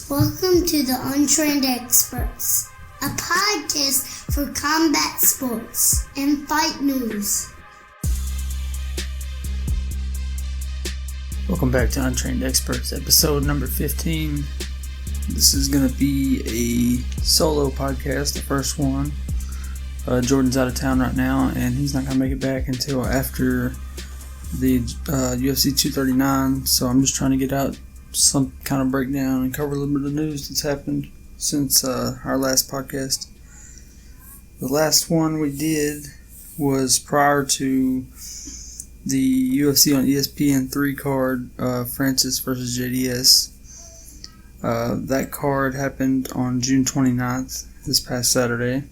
Welcome to the Untrained Experts, a podcast for combat sports and fight news. Welcome back to Untrained Experts, episode number 15. This is going to be a solo podcast, the first one. Jordan's out of town right now, and he's not going to make it back until after the UFC 239, so I'm just trying to get out some kind of breakdown and cover a little bit of the news that's happened since our last podcast. The last one we did was prior to the UFC on ESPN3 card, Francis versus JDS. That card happened on June 29th, this past Saturday,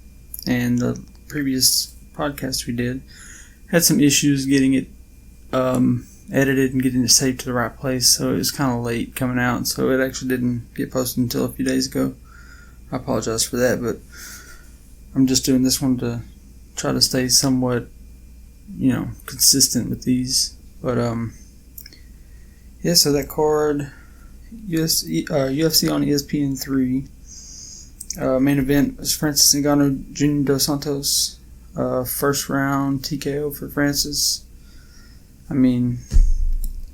and the previous podcast we did had some issues getting it edited and getting it saved to the right place, so it was kind of late coming out, so it actually didn't get posted until a few days ago. I apologize for that, but I'm just doing this one to try to stay somewhat, consistent with these. But so that card, UFC on ESPN3, main event was Francis Ngannou Jr. dos Santos, first round TKO for Francis. I mean,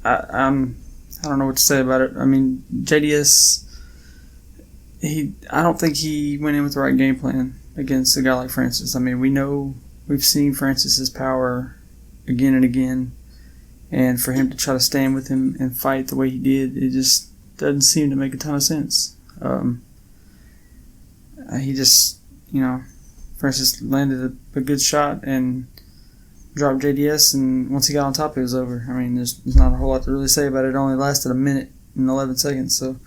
I don't know what to say about it. I mean, JDS, I don't think he went in with the right game plan against a guy like Francis. I mean, we've seen Francis's power again and again, and for him to try to stand with him and fight the way he did, it just doesn't seem to make a ton of sense. Francis landed a good shot and dropped JDS, and once he got on top, it was over. I mean, there's not a whole lot to really say about it. It only lasted a minute and 11 seconds, so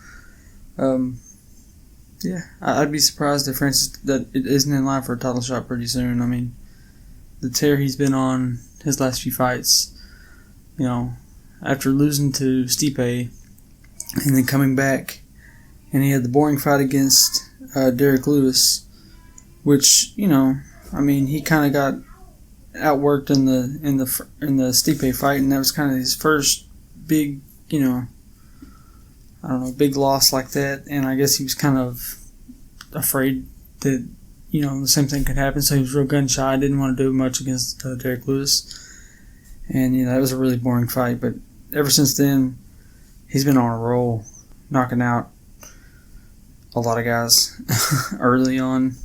I'd be surprised if Francis that it isn't in line for a title shot pretty soon. I mean, the tear he's been on his last few fights, after losing to Stipe and then coming back, and he had the boring fight against Derek Lewis, which he kind of got outworked in the Stipe fight, and that was kind of his first big, big loss like that, and I guess he was kind of afraid that, the same thing could happen, so he was real gun shy, didn't want to do much against Derek Lewis, and, that was a really boring fight, but ever since then, he's been on a roll, knocking out a lot of guys early on,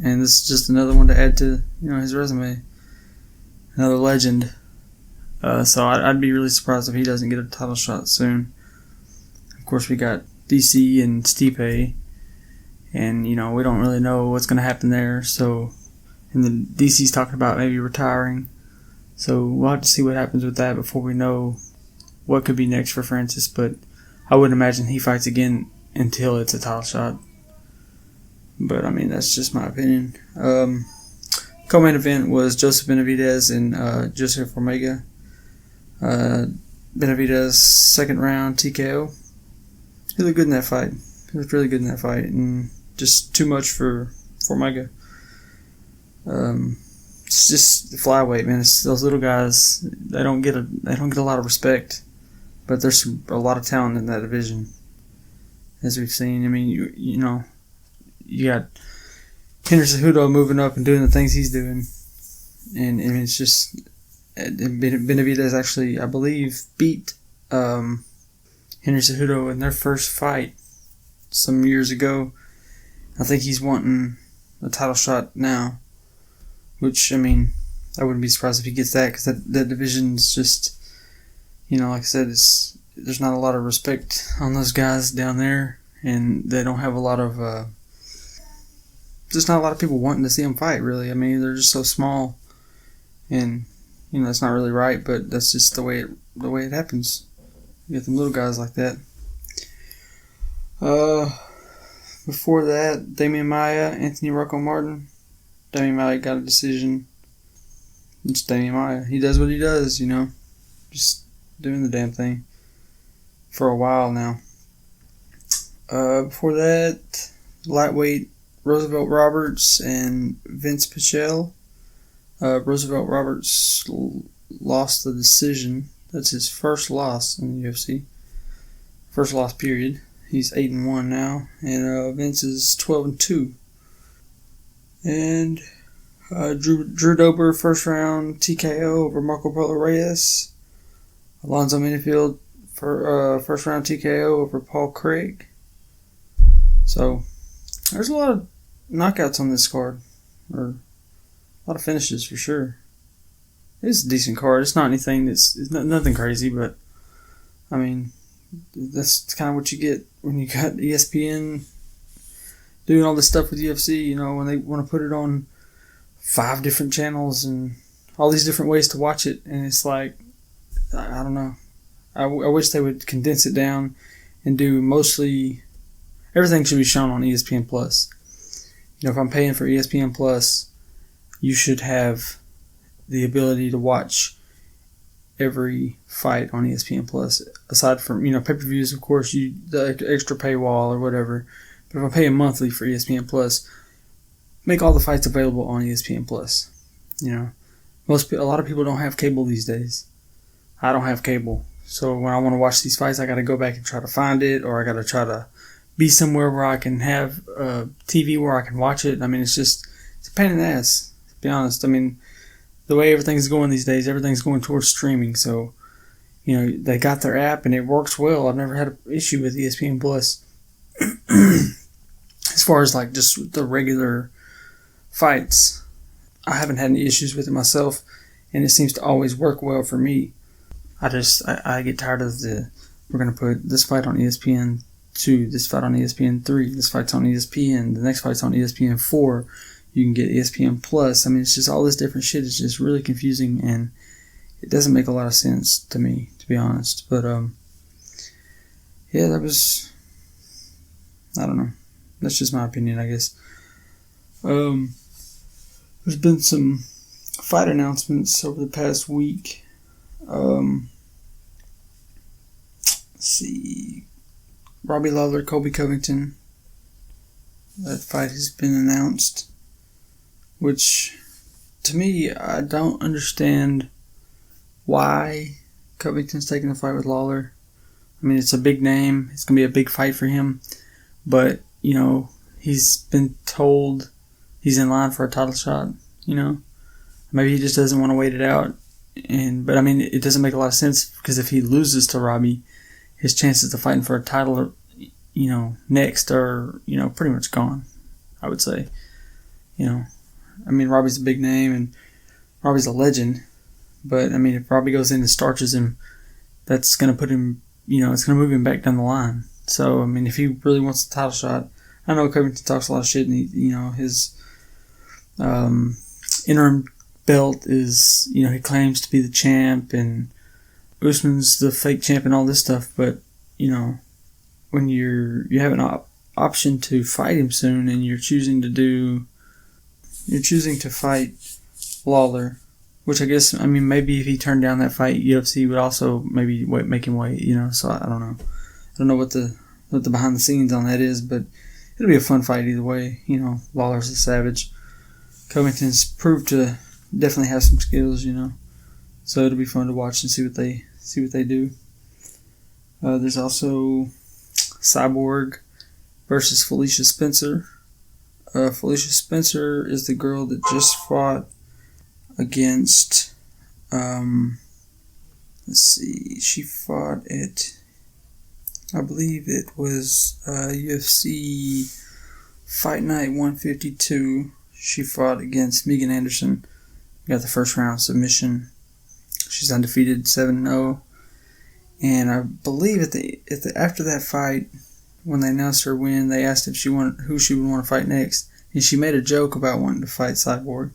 and this is just another one to add to, his resume. Another legend. So I'd be really surprised if he doesn't get a title shot soon. Of course, we got DC and Stipe, and we don't really know what's going to happen there. So, and then DC's talking about maybe retiring. So we'll have to see what happens with that before we know what could be next for Francis. But I wouldn't imagine he fights again until it's a title shot. But that's just my opinion. Co-main event was Joseph Benavidez and Joseph Formiga. Benavidez, second round TKO. He looked good in that fight. He looked really good in that fight, and just too much for Formiga. It's just the flyweight, man. It's those little guys. They don't get a lot of respect, but there's a lot of talent in that division, as we've seen. I mean, you got Henry Cejudo moving up and doing the things he's doing. And it's just... Benavidez actually, I believe, beat Henry Cejudo in their first fight some years ago. I think he's wanting a title shot now. Which, I wouldn't be surprised if he gets that, because that division's just... like I said, there's not a lot of respect on those guys down there. And they don't have a lot of... just not a lot of people wanting to see them fight, really. They're just so small, and that's not really right, but that's just the way it happens. You get them little guys like that. Before that, Damian Maia, Anthony Rocco Martin. Damian Maia got a decision. It's Damian Maia. He does what he does, just doing the damn thing for a while now. Before that, lightweight Roosevelt Roberts and Vince Pichel. Roosevelt Roberts lost the decision. That's his first loss in the UFC. First loss period. He's 8-1 now, and Vince is 12-2. And Drew Dober, first round TKO over Marco Polo Reyes. Alonzo Minifield, for first round TKO over Paul Craig. So there's a lot of knockouts on this card, or a lot of finishes for sure. It's a decent card. It's not anything it's nothing crazy, but I mean, that's kind of what you get when you got ESPN doing all this stuff with UFC. You know, when they want to put it on 5 different channels and all these different ways to watch it, and it's like, I don't know. I wish they would condense it down and do mostly everything should be shown on ESPN Plus. You know, if I'm paying for ESPN Plus, you should have the ability to watch every fight on ESPN Plus. Aside from, you know, pay-per-views, of course, the extra paywall or whatever. But if I'm paying monthly for ESPN Plus, make all the fights available on ESPN Plus. You know, a lot of people don't have cable these days. I don't have cable. So when I want to watch these fights, I got to go back and try to find it, or I got to try to be somewhere where I can have TV where I can watch it. I mean, it's a pain in the ass, to be honest. I mean, the way everything's going these days, everything's going towards streaming. So, you know, they got their app and it works well. I've never had an issue with ESPN Plus. As far as like just the regular fights, I haven't had any issues with it myself, and it seems to always work well for me. I get tired of we're going to put this fight on ESPN 2, this fight on ESPN 3, this fight's on ESPN, the next fight's on ESPN 4. You can get ESPN Plus. I mean, it's just all this different shit. It's just really confusing, and it doesn't make a lot of sense to me, to be honest. But, yeah, that was, I don't know. That's just my opinion, I guess. There's been some fight announcements over the past week. Let's see. Robbie Lawler, Colby Covington. That fight has been announced. Which, to me, I don't understand why Covington's taking the fight with Lawler. I mean, it's a big name. It's going to be a big fight for him. But, you know, he's been told he's in line for a title shot, you know. Maybe he just doesn't want to wait it out. But, I mean, it doesn't make a lot of sense because if he loses to Robbie, his chances of fighting for a title, are, you know, next are, you know, pretty much gone, I would say. You know, I mean, Robbie's a big name and Robbie's a legend. But, I mean, if Robbie goes in and starches him, that's going to put him, you know, it's going to move him back down the line. So, I mean, if he really wants the title shot, I know Covington talks a lot of shit and, you know, his interim belt is, you know, he claims to be the champ and Usman's the fake champ and all this stuff. But, you know, when you have an option to fight him soon and you're choosing to fight Lawler, which I guess, I mean, maybe if he turned down that fight, UFC would also maybe make him wait, you know, so I don't know. I don't know what the behind the scenes on that is, but it'll be a fun fight either way. You know, Lawler's a savage. Covington's proved to definitely have some skills, you know. So it'll be fun to watch and see what they do. There's also Cyborg versus Felicia Spencer. Felicia Spencer is the girl that just fought against, she fought at, I believe it was UFC Fight Night 152. She fought against Megan Anderson. Got the first round submission. She's undefeated, 7-0. And I believe after that fight, when they announced her win, they asked if who she would want to fight next, and she made a joke about wanting to fight Cyborg.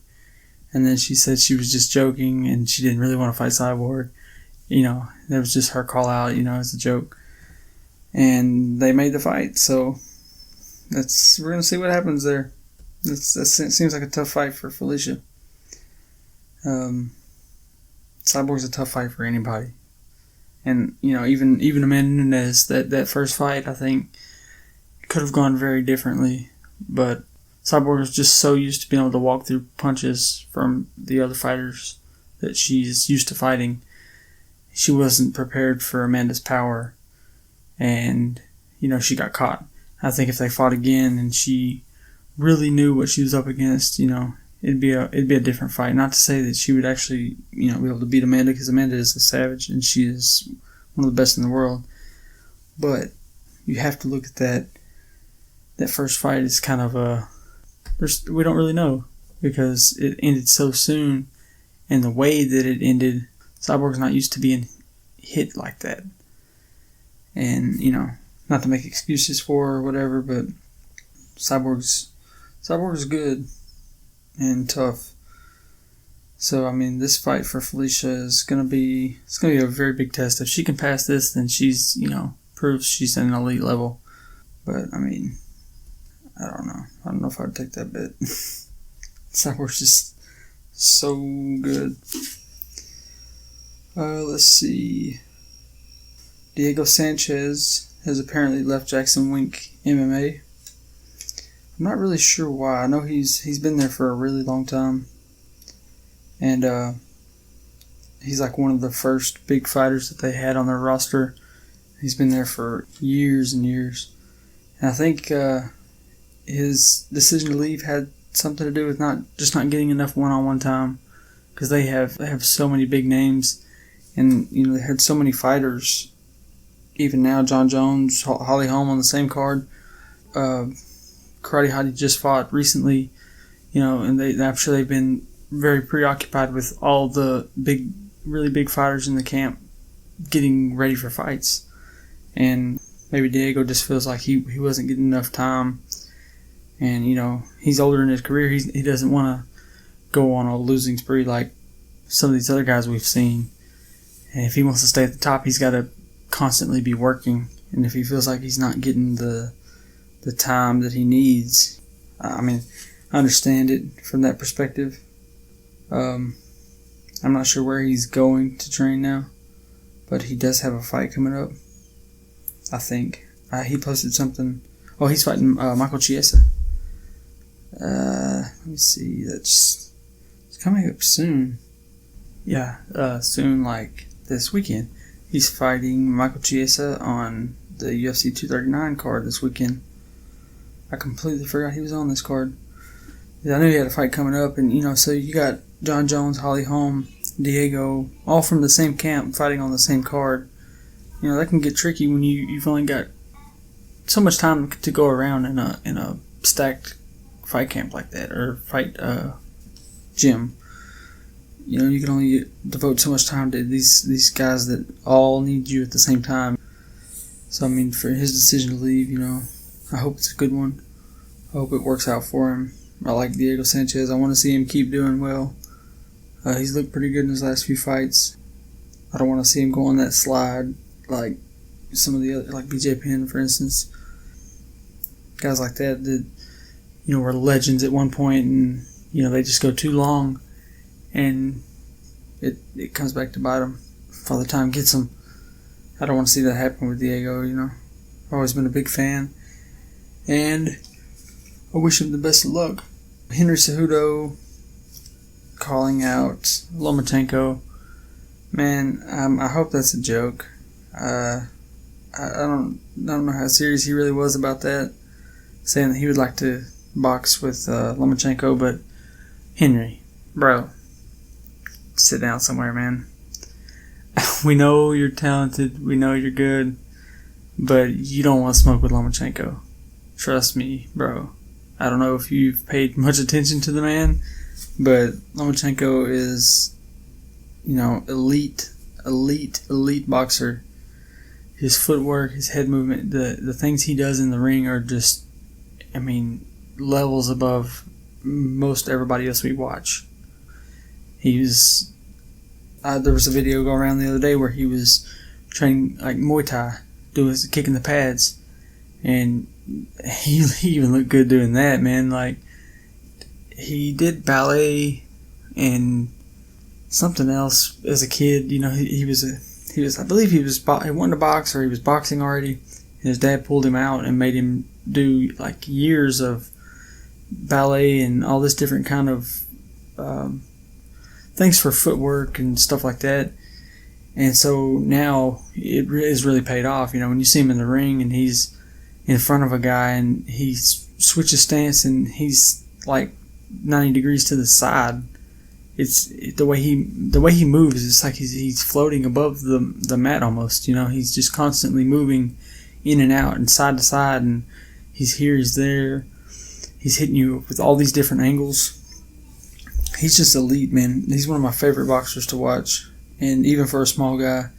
And then she said she was just joking and she didn't really want to fight Cyborg. You know, that was just her call out, you know, as a joke. And they made the fight, so we're gonna see what happens there. That seems like a tough fight for Felicia. Cyborg's a tough fight for anybody. And, you know, even Amanda Nunes, that first fight, I think, could have gone very differently. But Cyborg was just so used to being able to walk through punches from the other fighters that she's used to fighting. She wasn't prepared for Amanda's power. And, she got caught. I think if they fought again and she really knew what she was up against, it'd be a different fight. Not to say that she would actually, be able to beat Amanda, because Amanda is a savage and she is one of the best in the world. But you have to look at that first fight is kind of we don't really know, because it ended so soon, and the way that it ended, Cyborg's not used to being hit like that. And, not to make excuses for her or whatever, but Cyborg's good and tough. So, this fight for Felicia is gonna be a very big test. If she can pass this, then she's, proves she's at an elite level. But, I don't know. I don't know if I'd take that bet. Cyborg's just so good. Let's see. Diego Sanchez has apparently left Jackson Wink MMA. I'm not really sure why. I know he's been there for a really long time. And he's like one of the first big fighters that they had on their roster. He's been there for years and years. And I think his decision to leave had something to do with not getting enough one-on-one time, because they have so many big names, and they had so many fighters. Even now, John Jones, Holly Holm on the same card. Karate Hottie just fought recently, and I'm sure they've been very preoccupied with all the really big fighters in the camp getting ready for fights. And maybe Diego just feels like he wasn't getting enough time. And, he's older in his career. He doesn't want to go on a losing spree like some of these other guys we've seen. And if he wants to stay at the top, he's got to constantly be working. And if he feels like he's not getting the time that he needs, I understand it from that perspective. I'm not sure where he's going to train now, but he does have a fight coming up, I think. He posted something. Oh, he's fighting Michael Chiesa. Let me see. It's coming up soon. Yeah, soon, like this weekend. He's fighting Michael Chiesa on the UFC 239 card this weekend. I completely forgot he was on this card. Yeah, I knew he had a fight coming up, and so you got John Jones, Holly Holm, Diego, all from the same camp fighting on the same card. That can get tricky when you've only got so much time to go around in a stacked fight camp like that, or fight gym. You can only devote so much time to these guys that all need you at the same time. So for his decision to leave, I hope it's a good one. I hope it works out for him. I like Diego Sanchez. I want to see him keep doing well. He's looked pretty good in his last few fights. I don't want to see him go on that slide like some of the other, like BJ Penn, for instance. Guys like that were legends at one point, and they just go too long, and it comes back to bite them. Father Time gets them. I don't want to see that happen with Diego. I've always been a big fan, and I wish him the best of luck. Henry Cejudo calling out Lomachenko. Man, I hope that's a joke. I don't know how serious he really was about that, saying that he would like to box with Lomachenko, but Henry, bro, sit down somewhere, man. We know you're talented, we know you're good, but you don't want to smoke with Lomachenko. Trust me, bro. I don't know if you've paid much attention to the man, but Lomachenko is, elite boxer. His footwork, his head movement, the things he does in the ring are just, levels above most everybody else we watch. There was a video going around the other day where he was training like Muay Thai, kicking the pads, and he even looked good doing that, man. Like, he did ballet and something else as a kid. He I believe he wanted to box, or he was boxing already, and his dad pulled him out and made him do like years of ballet and all this different kind of things for footwork and stuff like that. And so now it is really paid off. When you see him in the ring and he's in front of a guy and he switches stance and he's like 90 degrees to the side. It's the way he moves. It's like he's floating above the mat almost. He's just constantly moving in and out and side to side, and he's here, he's there. He's hitting you with all these different angles. He's just elite, man. He's one of my favorite boxers to watch, and even for a small guy,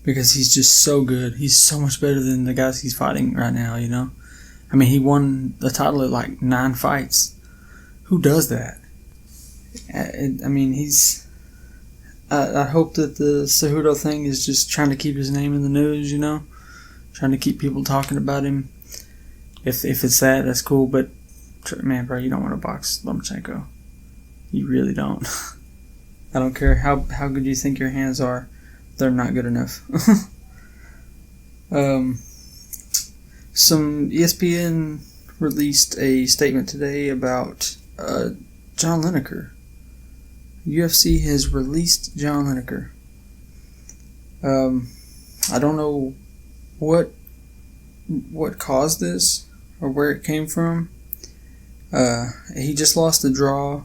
because he's just so good. He's so much better than the guys he's fighting right now. I mean, he won the title at like 9 fights. Who does that? I mean, I hope that the Cejudo thing is just trying to keep his name in the news, trying to keep people talking about him. If it's that's cool. But man, bro, you don't want to box Lomachenko. You really don't. I don't care how good you think your hands are; they're not good enough. Some ESPN released a statement today about John Lineker. UFC has released John Lineker. I don't know what caused this or where it came from. He just lost a draw,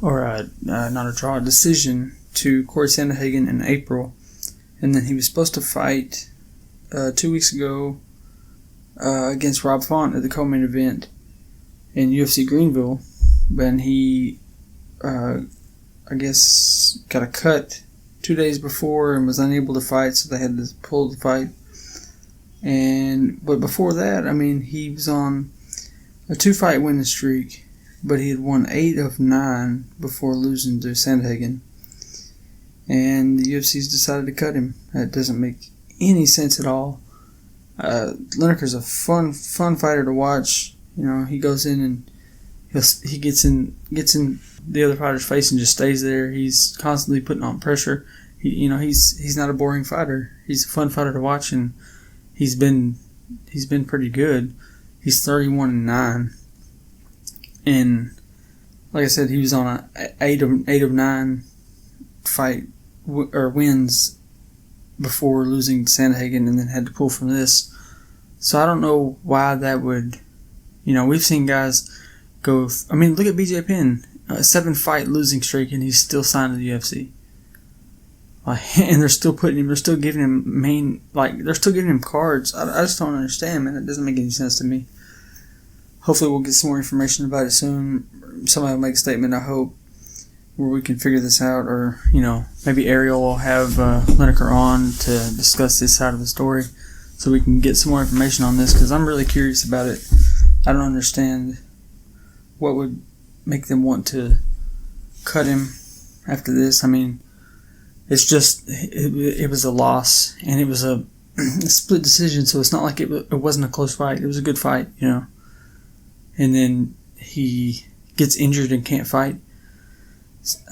or not a draw, a decision to Corey Sandhagen in April, and then he was supposed to fight 2 weeks ago against Rob Font at the co-main event in UFC Greenville, but he I guess got a cut 2 days before and was unable to fight, so they had to pull the fight. But before that, I mean, he was on a 2-fight winning streak, but he had won 8 of 9 before losing to Sandhagen. And the UFC's decided to cut him. That doesn't make any sense at all. Lineker's a fun fighter to watch. He goes in and he gets in the other fighter's face and just stays there. He's constantly putting on pressure. He's not a boring fighter. He's a fun fighter to watch, and he's been pretty good. He's 31-9, and like I said, he was on a 8 of 9 fight or wins before losing to Sandhagen, and then had to pull from this. So I don't know why that would. We've seen guys go. I mean, look at BJ Penn, a 7-fight losing streak, and he's still signed to the UFC. And they're still giving him they're still giving him cards. I just don't understand, man. It doesn't make any sense to me. Hopefully we'll get some more information about it soon. Somebody will make a statement, I hope, where we can figure this out, or, maybe Ariel will have Lineker on to discuss this side of the story so we can get some more information on this, because I'm really curious about it. I don't understand what would make them want to cut him after this. I mean, it's just, it was a loss, and it was a split decision, so it's not like it wasn't a close fight. It was a good fight, And then he gets injured and can't fight.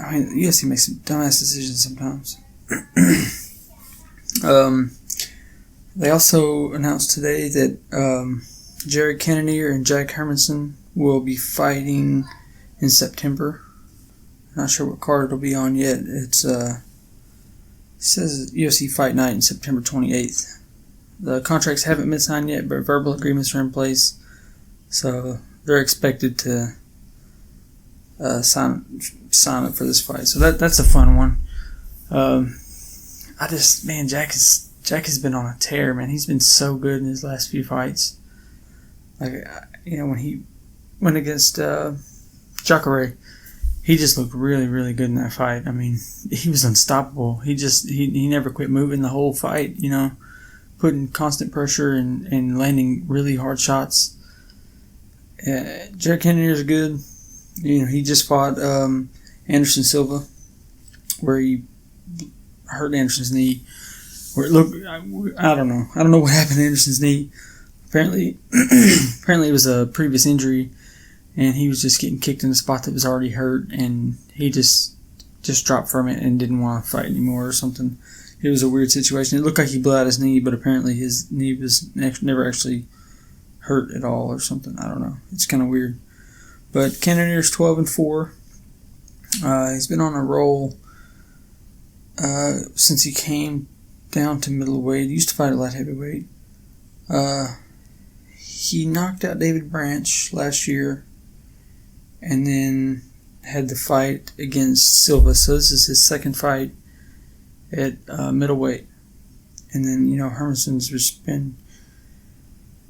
I mean, yes, he makes some dumbass decisions sometimes. They also announced today that Jared Cannonier and Jack Hermanson will be fighting in September. Not sure what card it'll be on yet. It says UFC Fight Night in September 28th. The contracts haven't been signed yet, but verbal agreements are in place, so they're expected to sign up for this fight. So that's a fun one. Jack has been on a tear, man. He's been so good in his last few fights. When he went against Jacare, he just looked really, really good in that fight. I mean, he was unstoppable. He never quit moving the whole fight, putting constant pressure and landing really hard shots. Jared Cannonier is good. He just fought Anderson Silva, where he hurt Anderson's knee. Where it looked, I don't know. I don't know what happened to Anderson's knee. Apparently it was a previous injury, and he was just getting kicked in a spot that was already hurt, and he just dropped from it and didn't want to fight anymore or something. It was a weird situation. It looked like he blew out his knee, but apparently his knee was never actually hurt at all or something. I don't know. It's kind of weird. But Cannonier's 12-4. He's been on a roll since he came down to middleweight. He used to fight at light heavyweight. he knocked out David Branch last year, and then had the fight against Silva. So this is his second fight at middleweight. And then, Hermansson's just been,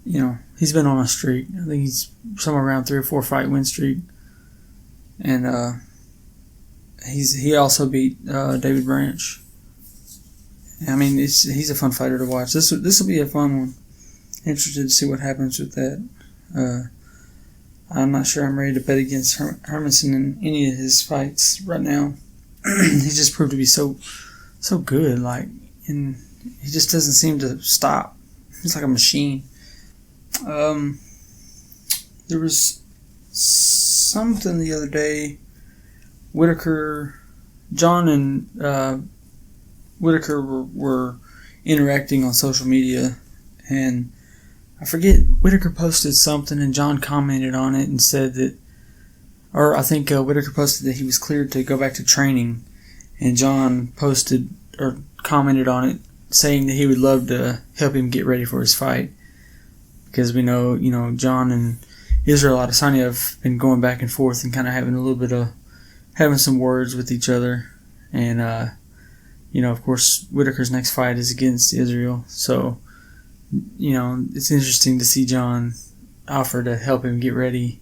he's been on a streak. I think he's somewhere around 3 or 4 fight win streak. And he also beat David Branch. I mean, he's a fun fighter to watch. This will be a fun one. Interested to see what happens with that. I'm not sure I'm ready to bet against Hermansson in any of his fights right now. He's just proved to be so good. And he just doesn't seem to stop. He's like a machine. There was something the other day. John and Whitaker were interacting on social media, and I forget, Whitaker posted something and John commented on it and said that, or I think Whitaker posted that he was cleared to go back to training, and John posted or commented on it saying that he would love to help him get ready for his fight, because we know, John and Israel Adesanya have been going back and forth and kind of having some words with each other, and of course Whitaker's next fight is against Israel, so it's interesting to see John offer to help him get ready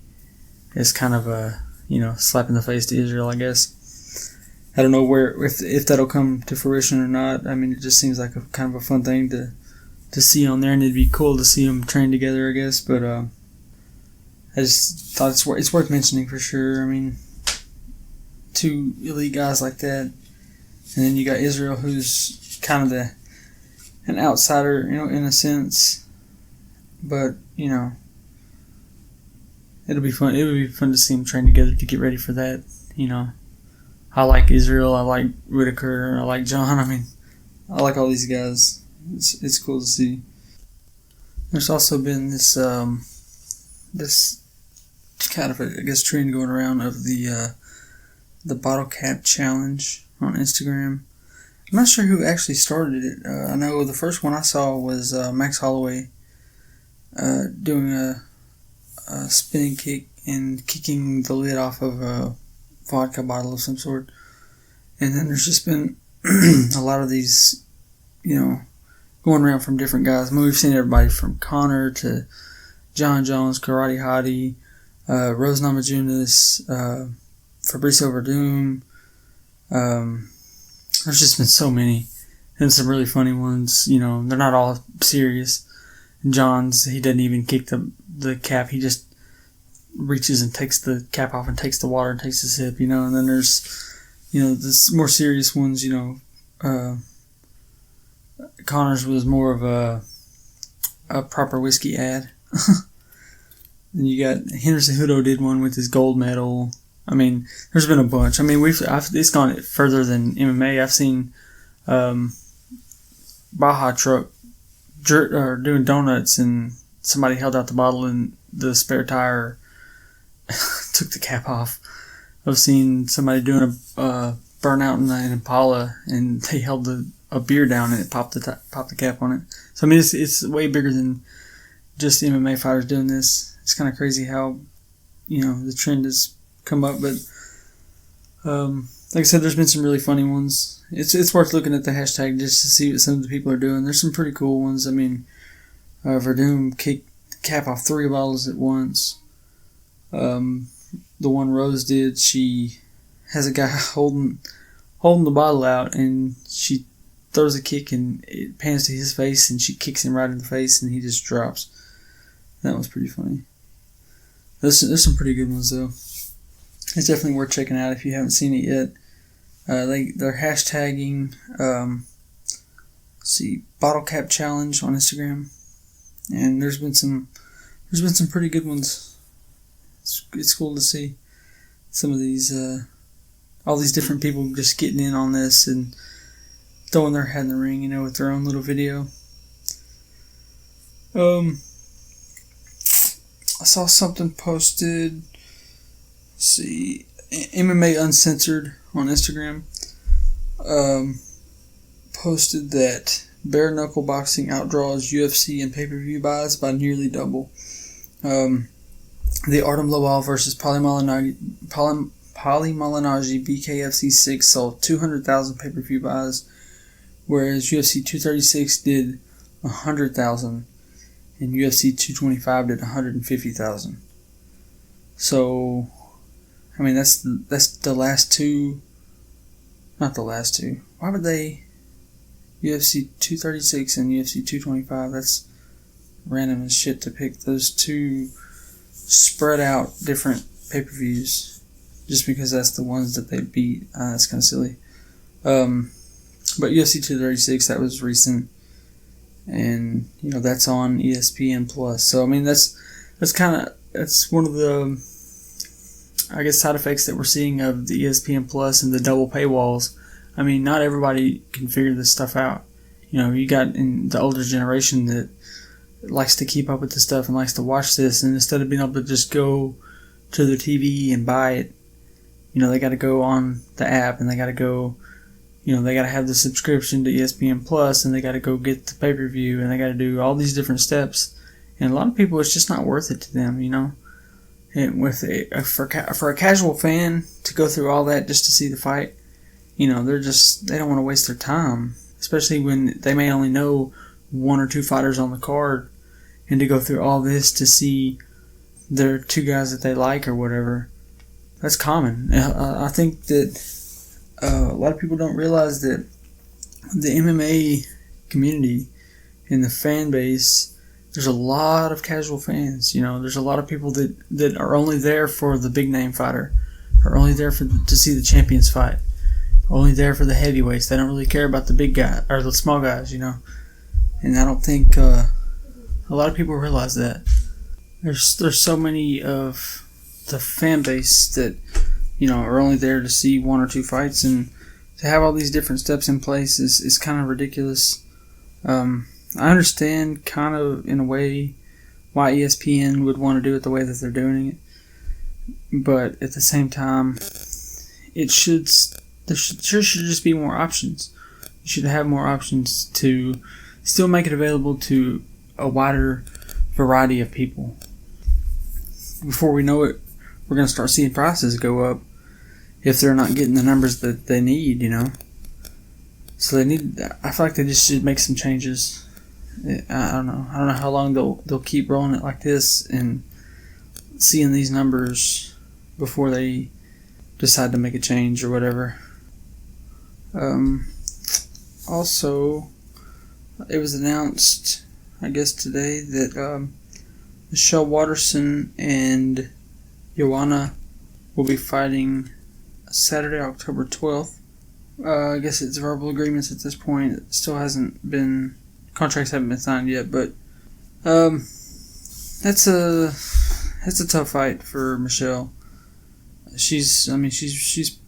as kind of a, slap in the face to Israel, I guess. I don't know if that'll come to fruition or not. I mean, it just seems like a kind of a fun thing to see on there, and it'd be cool to see them train together, I guess. But I just thought it's worth mentioning for sure. I mean, 2 elite guys like that, and then you got Israel, who's kind of an outsider, in a sense. But it'll be fun. It would be fun to see them train together to get ready for that. I like Israel. I like Whitaker. I like John. I mean, I like all these guys. It's cool to see. There's also been this kind of trend going around of the bottle cap challenge on Instagram. I'm not sure who actually started it. I know the first one I saw was Max Holloway doing a spinning kick and kicking the lid off of a vodka bottle of some sort. And then there's just been a lot of these, going around from different guys. I mean, we've seen everybody from Conor to John Jones, Karate Hottie, Rose Namajunas, Fabricio Verdum. There's just been so many, and some really funny ones. They're not all serious. John's, he doesn't even kick the cap. He just reaches and takes the cap off and takes the water and takes a sip. And then there's, the more serious ones. Connor's was more of a proper whiskey ad. Then you got Henderson Cejudo did one with his gold medal. I mean, there's been a bunch. I mean, it's gone further than MMA. I've seen Baja Truck doing donuts, and somebody held out the bottle and the spare tire took the cap off. I've seen somebody doing a burnout in an Impala, and they held a beer down and it popped the cap on it. So I mean, it's way bigger than just MMA fighters doing this. It's kind of crazy how the trend has come up, but like I said, there's been some really funny ones. It's worth looking at the hashtag just to see what some of the people are doing. There's some pretty cool ones. I mean, Verdum kicked the cap off 3 bottles at once. The one Rose did, she has a guy holding the bottle out, and she throws a kick and it pans to his face, and she kicks him right in the face, and he just drops. That was pretty funny. There's some pretty good ones though. It's definitely worth checking out if you haven't seen it yet. They're hashtagging bottle cap challenge on Instagram, and there's been some pretty good ones. It's cool to see some of these all these different people just getting in on this and throwing their hat in the ring, with their own little video. I saw something posted. MMA Uncensored on Instagram posted that bare knuckle boxing outdraws UFC in pay-per-view buys by nearly double. The Artem Lawal versus Paulie Malignaggi BKFC 6 sold 200,000 pay-per-view buys, whereas UFC 236 did 100,000 and UFC 225 did 150,000. So, I mean, that's the last two. Not the last two. Why would they? UFC 236 and UFC 225. That's random as shit to pick those two spread out different pay-per-views just because that's the ones that they beat. That's kind of silly. But UFC 236, that was recent, and that's on ESPN Plus. So I mean that's one of the, I guess, side effects that we're seeing of the ESPN Plus and the double paywalls. I mean, not everybody can figure this stuff out. You got in the older generation that likes to keep up with this stuff and likes to watch this, and instead of being able to just go to the TV and buy it, they got to go on the app, and they got to go, they got to have the subscription to ESPN Plus, and they got to go get the pay-per-view, and they got to do all these different steps. And a lot of people, it's just not worth it to them, And for a casual fan to go through all that just to see the fight, they don't want to waste their time, especially when they may only know one or two fighters on the card, and to go through all this to see their two guys that they like or whatever. That's common. I think that a lot of people don't realize that the MMA community and the fan base, there's a lot of casual fans. There's a lot of people that are only there for the big name fighter, are only there to see the champions fight, only there for the heavyweights. They don't really care about the big guy or the small guys, And I don't think a lot of people realize that. There's so many of the fan base that are only there to see one or two fights, and to have all these different steps in place is kind of ridiculous. I understand kind of in a way why ESPN would want to do it the way that they're doing it, but at the same time, there should just be more options. You should have more options to still make it available to a wider variety of people. Before we know it, we're going to start seeing prices go up if they're not getting the numbers that they need, So I feel like they just should make some changes. I don't know how long they'll keep rolling it like this and seeing these numbers before they decide to make a change or whatever. Also, it was announced, I guess today, that Michelle Waterson and Joanna will be fighting Saturday, October 12th. I guess it's verbal agreements at this point. It still hasn't been, contracts haven't been signed yet, but that's a tough fight for Michelle. She's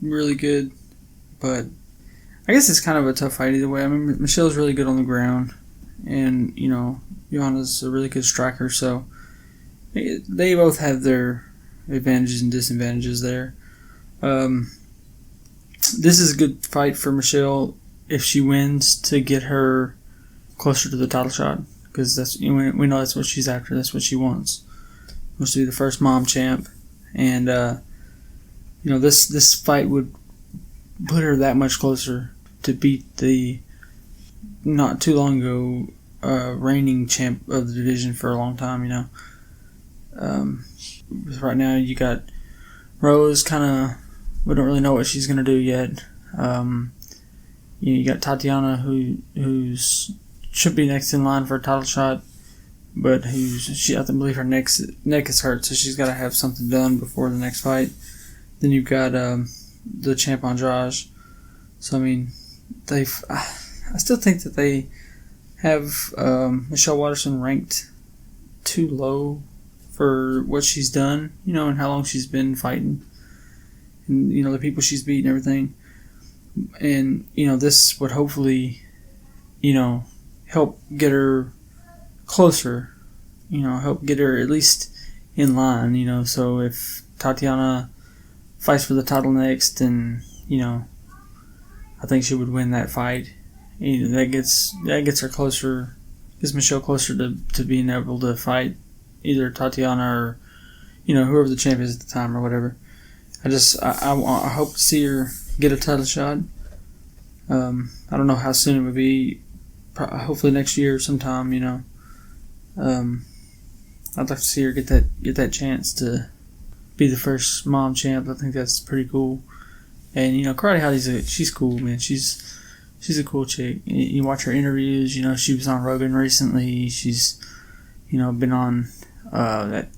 really good, but I guess it's kind of a tough fight either way. I mean, Michelle's really good on the ground, and Joanna's a really good striker, so they both have their advantages and disadvantages there. This is a good fight for Michelle if she wins, to get her closer to the title shot, because that's, we know that's what she's after. That's what she wants. Wants to be the first mom champ, and this fight would put her that much closer to beat the not too long ago reigning champ of the division for a long time. Right now you got Rose, kind of, we don't really know what she's gonna do yet. You got Tatiana, who's should be next in line for a title shot, but I believe her neck is hurt, so she's got to have something done before the next fight. Then you've got the champ Andrade. So I mean, I still think that they have Michelle Waterson ranked too low for what she's done, and how long she's been fighting, and the people she's beaten, everything. And this would hopefully help get her closer, help get her at least in line, so if Tatiana fights for the title next, and I think she would win that fight, that gets her closer, gets Michelle closer to being able to fight either Tatiana or, whoever the champ is at the time or whatever. I hope to see her get a title shot. I don't know how soon it would be. Hopefully next year sometime. I'd like to see her get that chance to be the first mom champ. I think that's pretty cool. And Karate Hottie, she's cool, man. She's a cool chick. You watch her interviews. She was on Rogan recently. She's been on that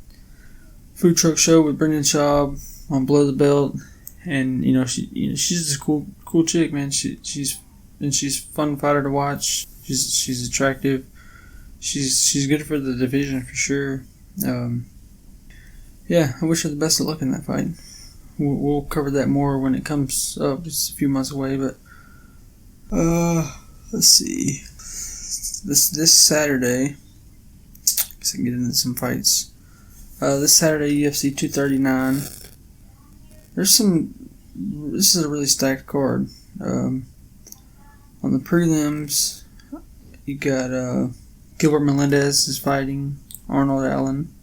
food truck show with Brendan Schaub on Below the Belt, and she's just a cool chick, man. She's a fun fighter to watch. She's attractive. She's good for the division for sure. Yeah, I wish her the best of luck in that fight. We'll cover that more when it comes up. It's a few months away, but let's see. This Saturday, I guess I can get into some fights. This Saturday, UFC 239. This is a really stacked card. On the prelims, you got Gilbert Melendez is fighting Arnold Allen.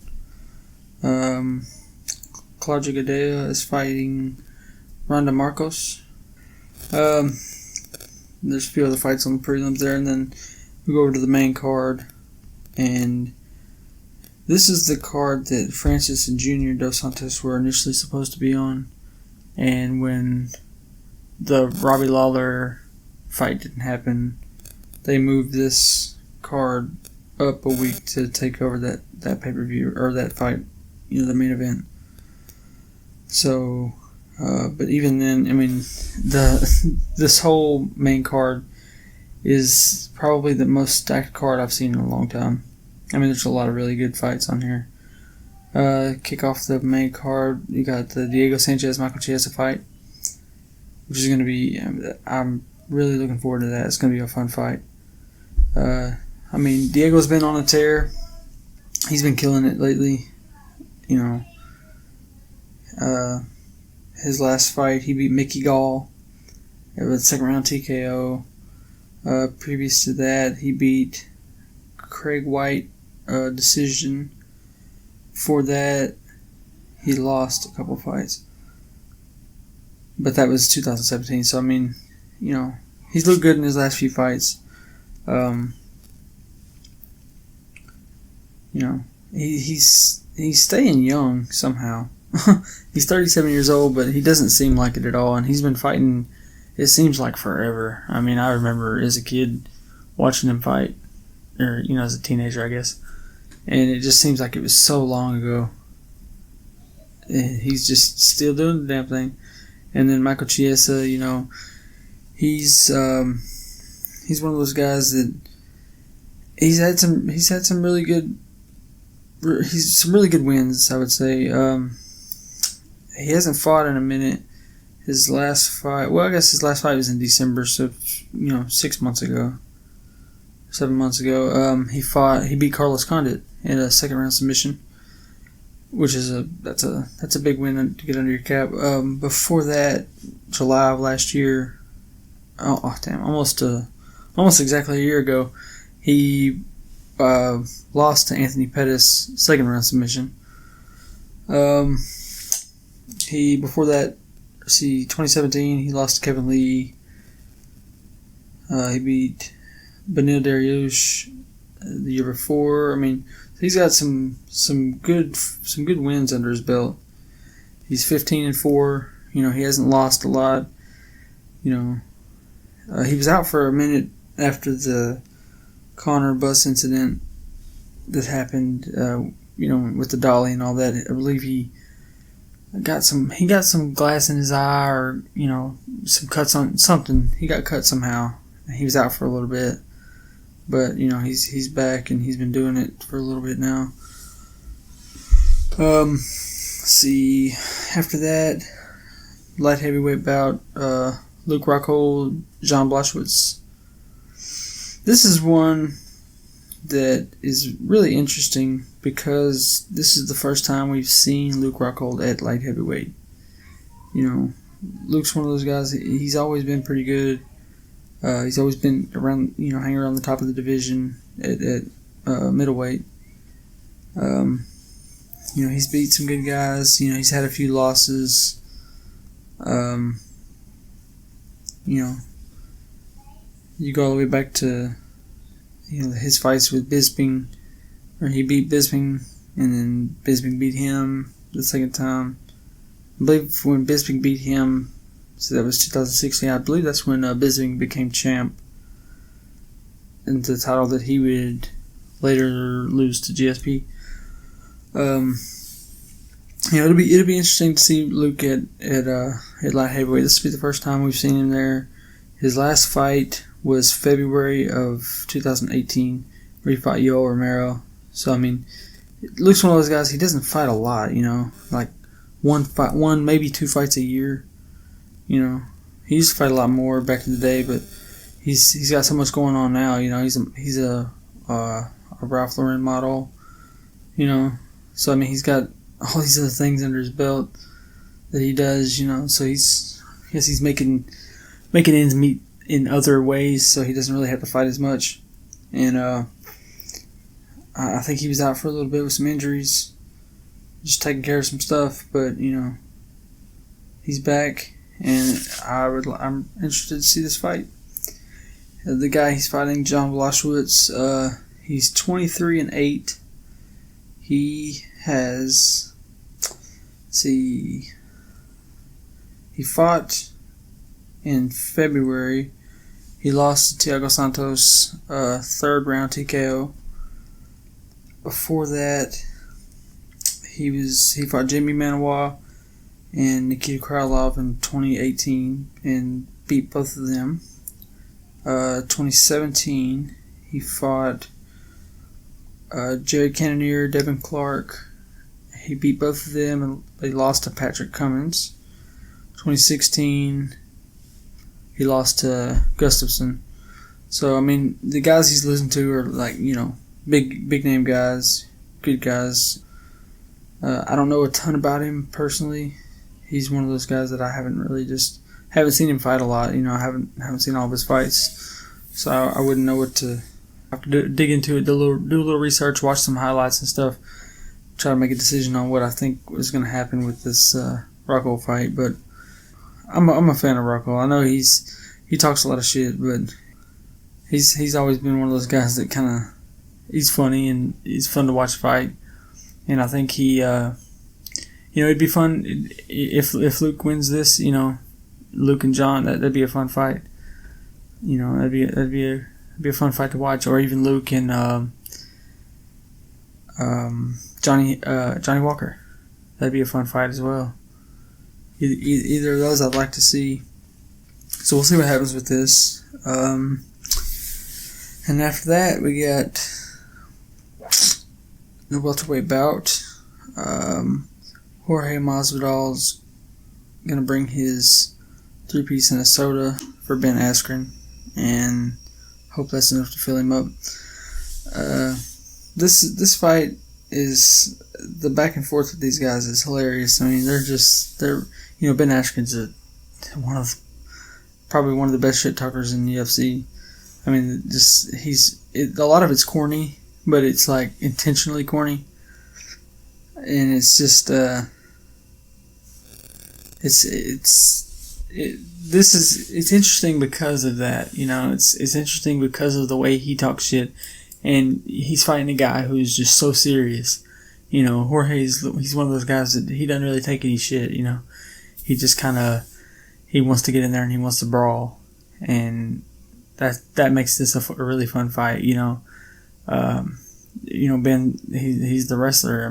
Claudia Gadelha is fighting Ronda Marcos. There's a few other fights on the prelims there, and then we go over to the main card, and this is the card that Francis and Junior Dos Santos were initially supposed to be on, and when the Robbie Lawler fight didn't happen, they moved this card up a week to take over that pay-per-view, or that fight, the main event. So, but even then, I mean, this whole main card is probably the most stacked card I've seen in a long time. I mean, there's a lot of really good fights on here. Kick off the main card, you got the Diego Sanchez-Michael Chiesa fight, which is going to be, I'm really looking forward to that. It's going to be a fun fight. I mean, Diego's been on a tear. He's been killing it lately. His last fight, he beat Mickey Gall. It was second round TKO. Previous to that, he beat Craig White decision. Before that, he lost a couple fights. But that was 2017. So, I mean, he's looked good in his last few fights. He's staying young somehow. He's 37 years old, but he doesn't seem like it at all. And he's been fighting, it seems like forever. I mean, I remember as a kid watching him fight, or, as a teenager, I guess. And it just seems like it was so long ago. And he's just still doing the damn thing. And then Michael Chiesa, he's one of those guys that he's had some really good wins, I would say. He hasn't fought in a minute. His last fight, well, I guess his last fight was in December, so 7 months ago. He beat Carlos Condit in a second round submission, which is that's a big win to get under your cap. Before that, July of last year, almost exactly a year ago, he lost to Anthony Pettis, second round submission. Before that, 2017, he lost to Kevin Lee. He beat Benil Dariush the year before. I mean, he's got some good wins under his belt. He's 15-4. He hasn't lost a lot. He was out for a minute after the Conor bus incident that happened. With the dolly and all that. I believe he got some glass in his eye, or some cuts on something. He got cut somehow. He was out for a little bit, but he's back, and he's been doing it for a little bit now. Let's see. After that, light heavyweight bout, Luke Rockhold, Jan Blachowicz. This is one that is really interesting because this is the first time we've seen Luke Rockhold at light heavyweight. Luke's one of those guys, he's always been pretty good. He's always been around, hanging around the top of the division at middleweight. He's beat some good guys. He's had a few losses. You go all the way back to, his fights with Bisping, where he beat Bisping, and then Bisping beat him the second time. I believe when Bisping beat him, so that was 2016, I believe that's when Bisping became champ, and the title that he would later lose to GSP. It'll be interesting to see Luke at light heavyweight. This will be the first time we've seen him there. His last fight was February of 2018, where he fought Yoel Romero. So Luke's one of those guys. He doesn't fight a lot, like one maybe 2 fights a year. He used to fight a lot more back in the day, but he's got so much going on now. He's a Ralph Lauren model. So he's got all these other things under his belt that he does. So he's making ends meet in other ways, so he doesn't really have to fight as much. And I think he was out for a little bit with some injuries, just taking care of some stuff. But he's back, and I'm interested to see this fight. The guy he's fighting, Jon Blachowicz, he's 23-8. He has, he fought in February. He lost to Thiago Santos, 3rd round TKO. Before that, he fought Jamie Manoa and Nikita Krylov in 2018 and beat both of them. 2017, he fought Jerry Cannonier, Devin Clark. He beat both of them, and they lost to Patrick Cummins. 2016, he lost to Gustafsson. So, the guys he's losing to are big name guys, good guys. I don't know a ton about him personally. He's one of those guys that I haven't seen him fight a lot. I haven't seen all of his fights, so I wouldn't know what to. I have to dig into it, do a little research, watch some highlights and stuff, try to make a decision on what I think was going to happen with this Rockhold fight. But I'm a fan of Rockhold. I know he talks a lot of shit, but he's always been one of those guys that he's funny and he's fun to watch fight. And I think he, it'd be fun if Luke wins this. Luke and John, that'd be a fun fight. That'd be a fun fight to watch, or even Luke and Johnny Walker. That'd be a fun fight as well. Either of those I'd like to see. So we'll see what happens with this. And after that, we got the welterweight bout. Jorge Masvidal's gonna bring his 3-piece and a soda for Ben Askren, and hope that's enough to fill him up. This fight is, the back and forth with these guys is hilarious. They're Ben Askren's probably one of the best shit talkers in the UFC. A lot of it's corny, but it's intentionally corny, and it's just it's interesting because of that. It's interesting because of the way he talks shit, and he's fighting a guy who's just so serious. He's one of those guys that he doesn't really take any shit. He just he wants to get in there and he wants to brawl, and that makes this a really fun fight. Ben, he's the wrestler.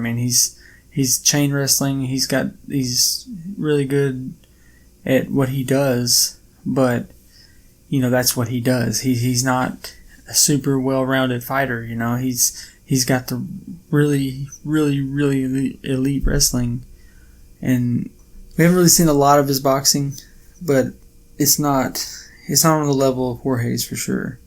He's chain wrestling. He's really good at what he does, but that's what he does. He's not a super well-rounded fighter. He's got the really, really, really elite wrestling, and we haven't really seen a lot of his boxing, but it's not on the level of Jorge's for sure.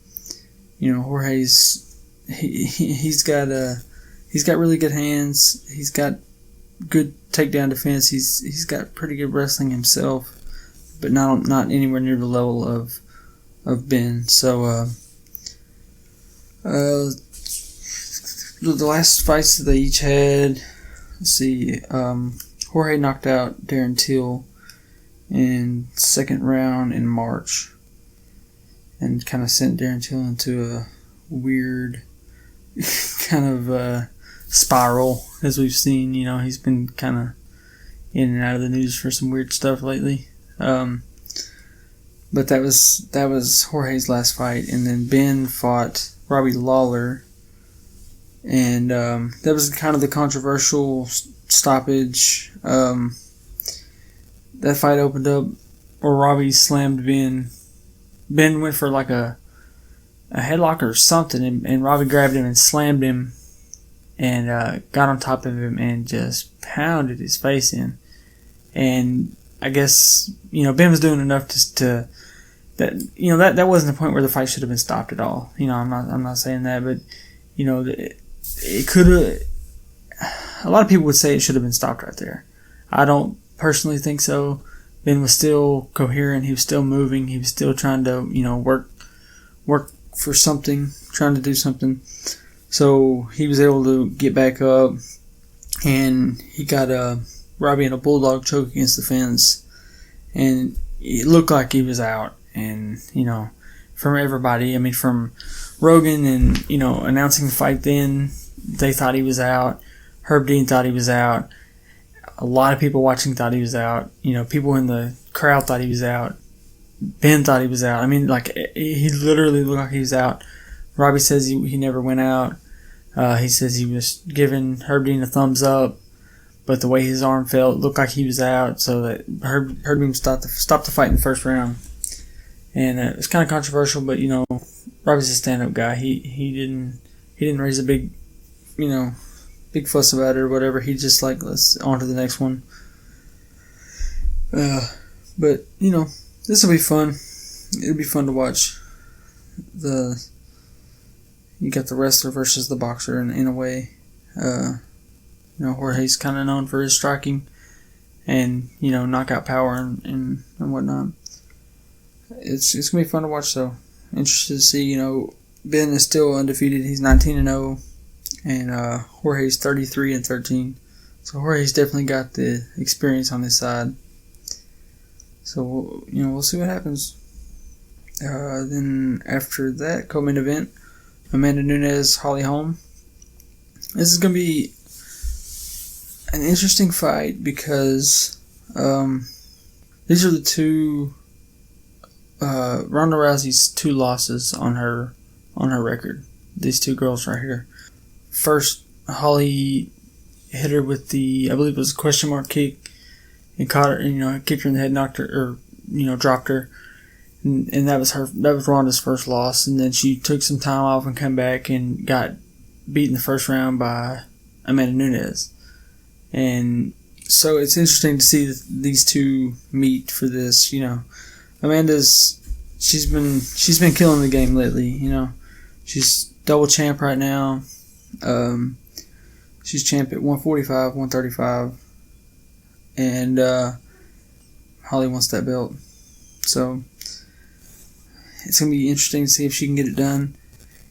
Jorge's he's got really good hands. He's got good takedown defense. He's got pretty good wrestling himself, but not anywhere near the level of of Ben. So the last fights that they each had, let's see, Jorge knocked out Darren Till in second round in March and kind of sent Darren Till into a weird kind of spiral, as we've seen. He's been kind of in and out of the news for some weird stuff lately. But that was Jorge's last fight, and then Ben fought Robbie Lawler, and that was kind of the controversial stoppage. That fight opened up, or Robbie slammed Ben. Ben went for like a headlock or something, and Robbie grabbed him and slammed him, and got on top of him and just pounded his face in. And I guess Ben was doing enough to that wasn't the point where the fight should have been stopped at all. I'm not saying that, but it could have. A lot of people would say it should have been stopped right there. I don't personally think so. Ben was still coherent. He was still moving. He was still trying to work for something, trying to do something. So he was able to get back up, and he got Robbie in a bulldog choke against the fence, and it looked like he was out. And from everybody, from Rogan and announcing the fight, then they thought he was out. Herb Dean thought he was out. A lot of people watching thought he was out. People in the crowd thought he was out. Ben thought he was out. He literally looked like he was out. Robbie says he never went out. He says he was giving Herb Dean a thumbs up, but the way his arm felt, it looked like he was out. So that Herb Dean stopped the fight in the first round, and it's kind of controversial. But Robbie's a stand-up guy. He didn't raise a big fuss about it or whatever. He just let's on to the next one. But this will be fun. It'll be fun to watch. You got the wrestler versus the boxer in a way. Jorge's kind of known for his striking and knockout power and whatnot. It's gonna be fun to watch though. Interested to see. Ben is still undefeated. He's 19-0. And Jorge's 33-13. So Jorge's definitely got the experience on his side. So we'll see what happens. Then after that co-main event, Amanda Nunes, Holly Holm. This is gonna be an interesting fight because these are the two Ronda Rousey's two losses on her record. These two girls right here. First, Holly hit her with I believe it was a question mark kick, and caught her, kicked her in the head, knocked her, or dropped her, and that was Ronda's first loss. And then she took some time off and came back and got beat in the first round by Amanda Nunes. And so it's interesting to see these two meet for this. Amanda's she's been killing the game lately. She's double champ right now. She's champ at 145, 135, and Holly wants that belt. So it's gonna be interesting to see if she can get it done.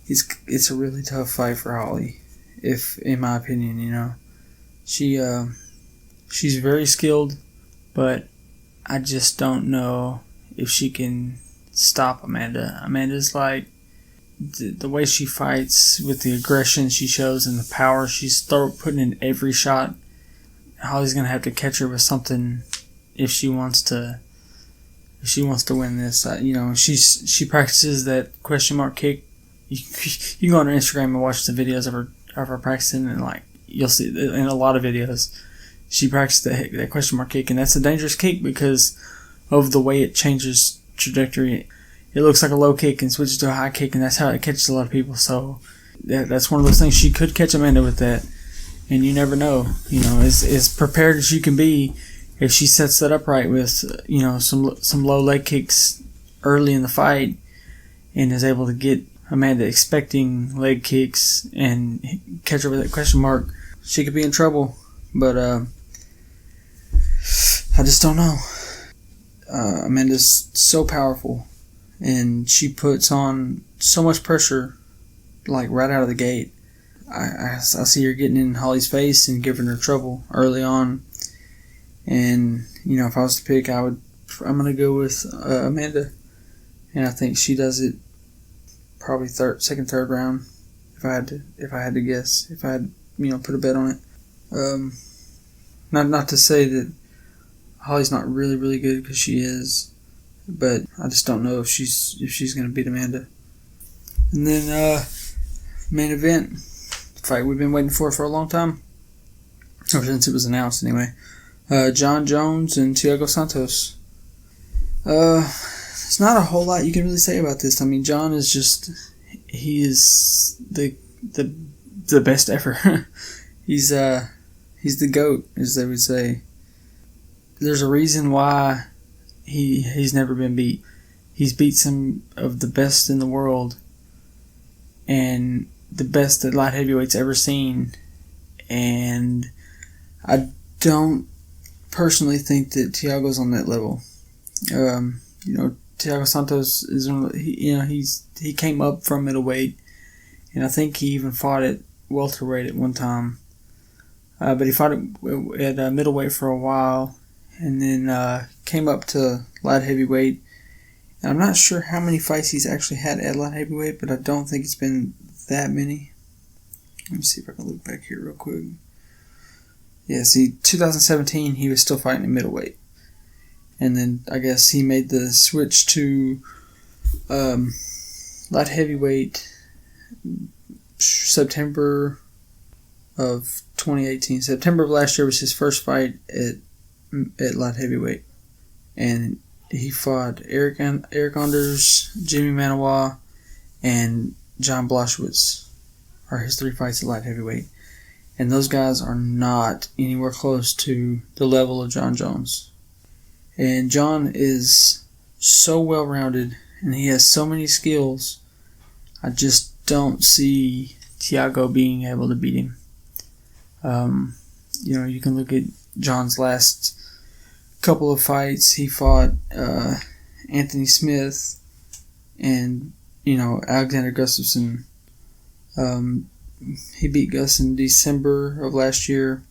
It's a really tough fight for Holly, in my opinion. She's very skilled, but I just don't know if she can stop Amanda. Amanda's the way she fights, with the aggression she shows and the power she's putting in every shot. Holly's gonna have to catch her with something if she wants to win this. She practices that question mark kick. You can go on her Instagram and watch the videos of her practicing, and you'll see in a lot of videos she practiced that question mark kick, and that's a dangerous kick because of the way it changes trajectory. It looks like a low kick and switches to a high kick, and that's how it catches a lot of people. So that's one of those things. She could catch Amanda with that, and you never know. As prepared as you can be, if she sets that up right with some low leg kicks early in the fight, and is able to get Amanda expecting leg kicks and catch her with that question mark, she could be in trouble. But I just don't know. Amanda's so powerful. and she puts on so much pressure, like right out of the gate. I see her getting in Holly's face and giving her trouble early on. And, if I was to pick, I'm going to go with Amanda. And I think she does it probably second, third round. If I had to guess, if I had, put a bet on it. Not to say that Holly's not really, really good, because she is. But I just don't know if she's going to beat Amanda. And then, main event. Fight we've been waiting for a long time. Ever since it was announced, anyway. Jon Jones and Thiago Santos. There's not a whole lot you can really say about this. I mean, Jon is he is the best ever. He's the GOAT, as they would say. There's a reason why he's never been beat. He's beat some of the best in the world, and the best that light heavyweight's ever seen. And I don't personally think that Thiago's on that level. Thiago Santos is he came up from middleweight, and I think he even fought at welterweight at one time. But he fought at middleweight for a while, and then came up to light heavyweight. And I'm not sure how many fights he's actually had at light heavyweight, but I don't think it's been that many. Let me see if I can look back here real quick. Yeah, see, 2017 he was still fighting at middleweight. And then I guess he made the switch to light heavyweight September of 2018. September of last year was his first fight at light heavyweight. And he fought Eric Anders, Jimmy Manoa, and John Blachowicz are his 3 fights at light heavyweight. And those guys are not anywhere close to the level of Jon Jones. And Jon is so well-rounded, and he has so many skills. I just don't see Thiago being able to beat him. You can look at Jon's last couple of fights. He fought Anthony Smith and, Alexander Gustafsson. He beat Gus in December of last year,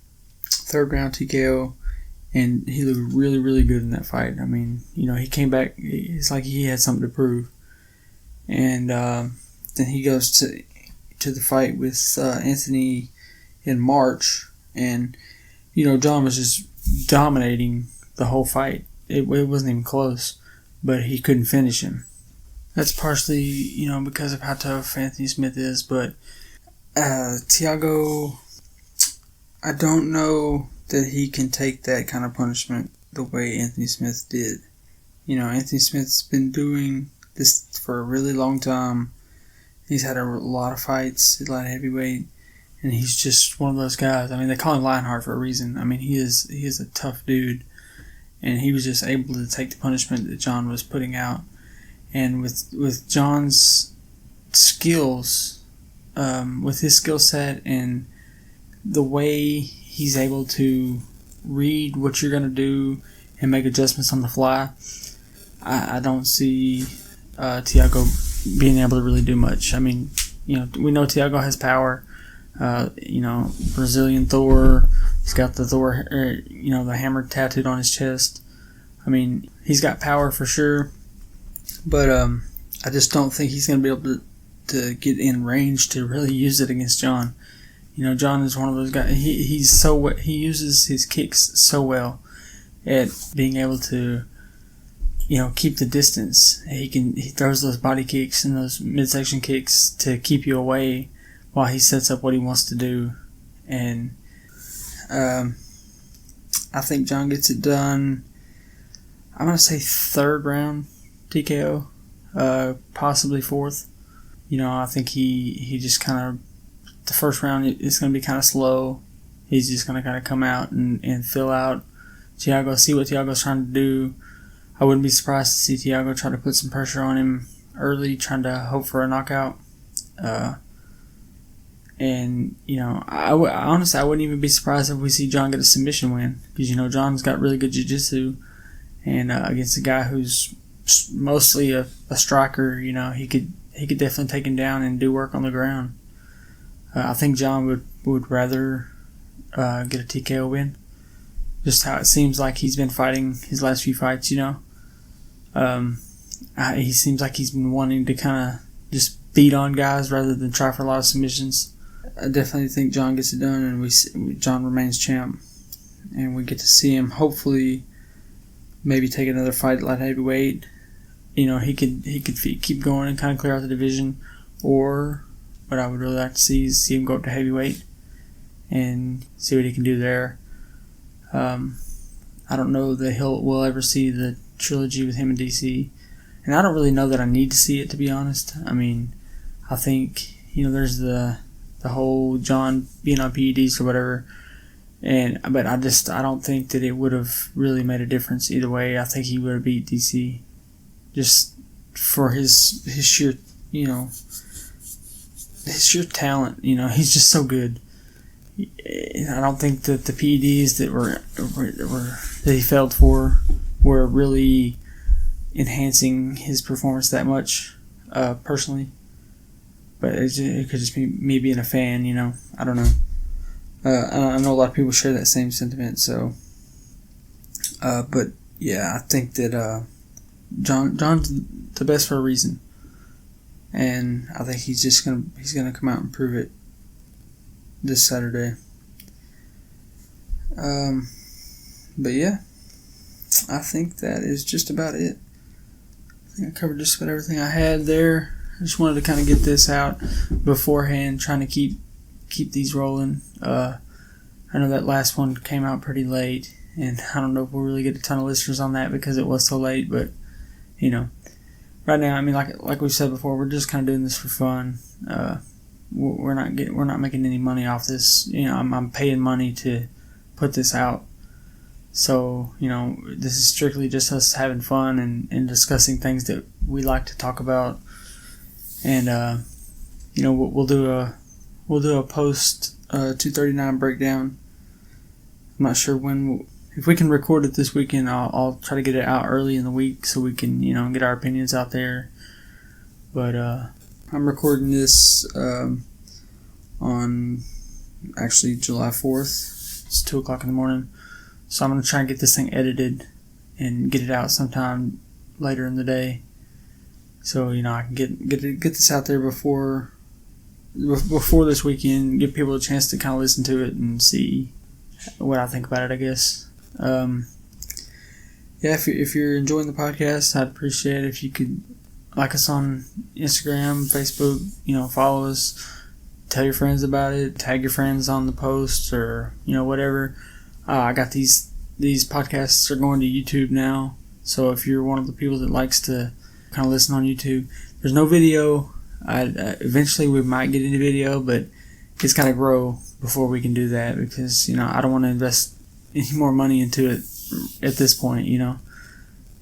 3rd round TKO, and he looked really, really good in that fight. I mean, he came back. It's like he had something to prove. And then he goes to the fight with Anthony in March, and Jon was just dominating the whole fight. It wasn't even close, but he couldn't finish him. That's partially, because of how tough Anthony Smith is, but Thiago, I don't know that he can take that kind of punishment the way Anthony Smith did. Anthony Smith's been doing this for a really long time. He's had a lot of fights at light heavyweight, and he's just one of those guys. I mean, they call him Lionheart for a reason. I mean, he is a tough dude, and he was just able to take the punishment that Jon was putting out. And with Jon's skills, with his skill set and the way he's able to read what you're going to do and make adjustments on the fly, I don't see Thiago being able to really do much. I mean, we know Thiago has power. Brazilian Thor. He's got the Thor, the hammer tattooed on his chest. I mean, he's got power for sure. But I just don't think he's going to be able to get in range to really use it against Jon. Jon is one of those guys. He uses his kicks so well at being able to, keep the distance. He throws those body kicks and those midsection kicks to keep you away while he sets up what he wants to do. And I think Jon gets it done. I'm going to say 3rd round TKO, possibly 4th. I think he just kind of, the first round is going to be kind of slow. He's just going to kind of come out and fill out Thiago, see what Thiago's trying to do. I wouldn't be surprised to see Thiago try to put some pressure on him early, trying to hope for a knockout. Honestly, I wouldn't even be surprised if we see Jon get a submission win, because Jon's got really good jiu-jitsu, and against a guy who's mostly a striker. He could definitely take him down and do work on the ground. I think John would rather get a TKO win. Just how it seems like he's been fighting his last few fights. He seems like he's been wanting to kind of just beat on guys rather than try for a lot of submissions. I definitely think John gets it done, and John remains champ, and we get to see him hopefully maybe take another fight at light heavyweight. He could keep going and kind of clear out the division, or what I would really like to see is see him go up to heavyweight and see what he can do there. I don't know that we'll ever see the trilogy with him and DC, and I don't really know that I need to see it, to be honest. I mean, I think there's the whole John being on PEDs or whatever, but I don't think that it would have really made a difference either way. I think he would have beat DC just for his sheer talent. He's just so good. I don't think that the PEDs that he failed for were really enhancing his performance that much, personally. But it could just be me being a fan, I don't know. I know a lot of people share that same sentiment. So, but yeah, I think that John's the best for a reason, and I think he's gonna come out and prove it this Saturday. But yeah, I think that is just about it. I think I covered just about everything I had there. I just wanted to kind of get this out beforehand, trying to keep these rolling. I know that last one came out pretty late, and I don't know if we'll really get a ton of listeners on that because it was so late, but right now, I mean, like we said before, we're just kind of doing this for fun. We're not making any money off this. I'm paying money to put this out. So, this is strictly just us having fun and discussing things that we like to talk about. And we'll do a post 239 breakdown. I'm not sure when if we can record it this weekend. I'll try to get it out early in the week so we can get our opinions out there. But I'm recording this on actually July 4th. It's 2:00 in the morning, so I'm gonna try and get this thing edited and get it out sometime later in the day. So I can get this out there before this weekend, give people a chance to kind of listen to it and see what I think about it, I guess. If you're enjoying the podcast, I'd appreciate it if you could like us on Instagram, Facebook, follow us, tell your friends about it, tag your friends on the posts, or whatever. I got these podcasts are going to YouTube now, so if you're one of the people that likes to kind of listen on YouTube, there's no video. Eventually we might get into video, but it's got to grow before we can do that, because I don't want to invest any more money into it at this point.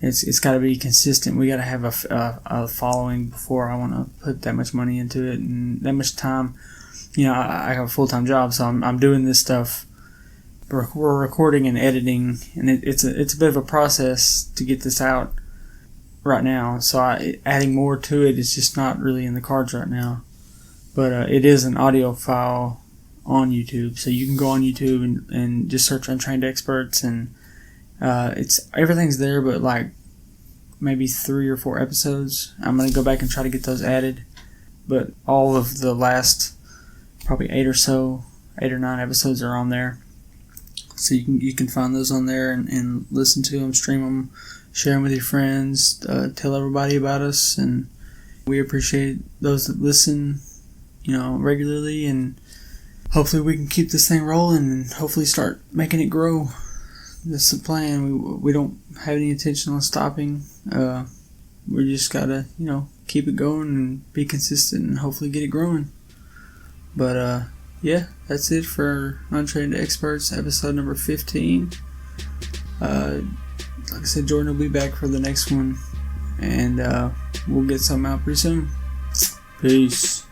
It's got to be consistent. We got to have a following before I want to put that much money into it and that much time. I have a full-time job, so I'm doing this stuff. We're recording and editing, and it's a bit of a process to get this out right now. So adding more to it is just not really in the cards right now. But it is an audio file on YouTube, so you can go on YouTube and just search Untrained Experts, and everything's there, but like maybe 3 or 4 episodes. I'm gonna go back and try to get those added, but all of the last probably 8 or 9 episodes are on there, so you can find those on there and listen to them, stream them, share them with your friends, tell everybody about us, and we appreciate those that listen regularly, and hopefully we can keep this thing rolling and hopefully start making it grow. That's the plan. We don't have any intention on stopping. We just gotta, keep it going and be consistent and hopefully get it growing. But, yeah, that's it for Untrained Experts, episode number 15. Like I said, Jordan will be back for the next one, and we'll get something out pretty soon. Peace.